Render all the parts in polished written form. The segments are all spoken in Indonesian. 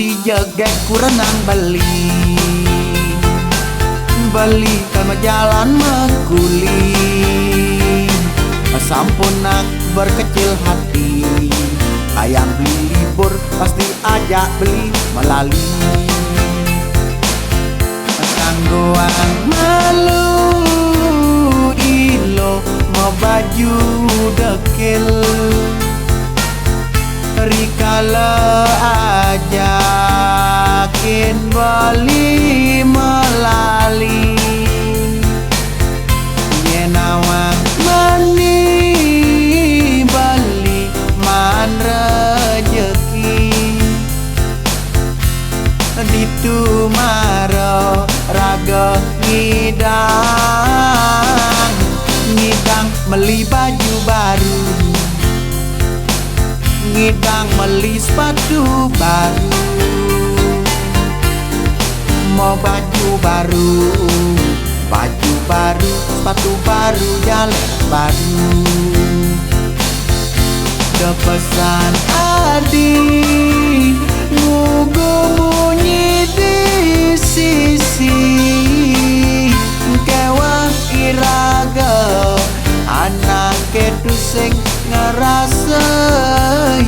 Adi jegek kurenang beli karena jalan mengguling. Sampun nak berkecil hati, ayam beli libur pasti ajak beli melali. Tanggoan malu ilo mau baju dekil, rikala ajakin beli melali. Yenawang mani beli man rejeki, ditu maro raga ngidang meli baju baru, ngidang meli sepatu baru. Mau baju baru, baju baru, sepatu baru, jalan baru. Kepesan Adi ngugunyi di sisi, kewa iraga anak kedu sing ngerasa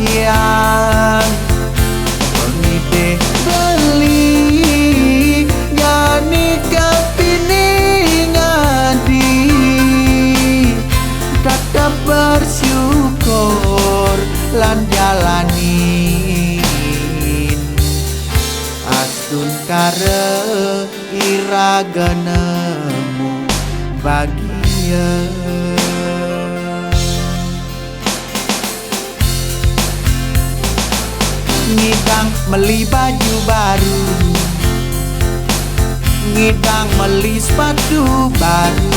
yang pengide beli yani kepining Adi tetap bersyukur lan jalani asun kare iraga nemu bahagia. Ngidang meli baju baru, ngidang meli sepatu baru.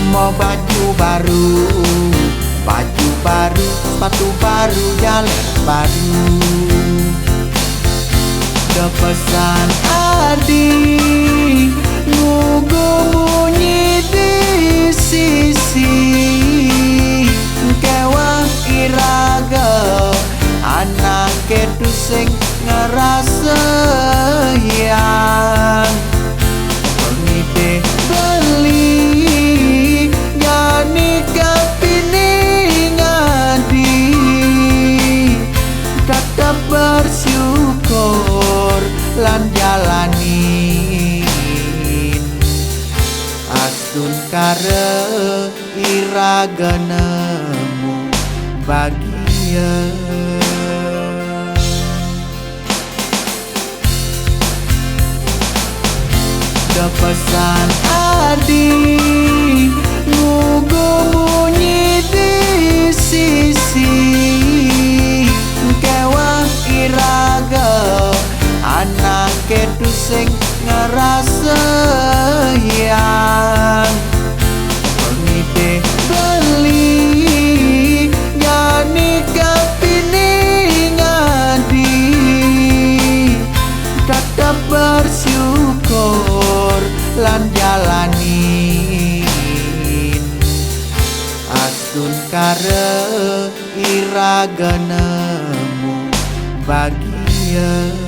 Mau baju baru, baju baru, sepatu baru, jalan baru. Kepesan Adi ngugunyi di sisi, kewa iraga anak kedu sing ngerasa yang pengide beli yani kepining Adi tetap bersyukur lan jalani asun kare iraga nemu bahagia. Kepesan Adi ngugunyi di sisi, kewa iraga anak kedu sing ngerasa yang pengide beli yani kepining Adi tetap bersyukur lan jalani asun kare iraga nemu bahagia.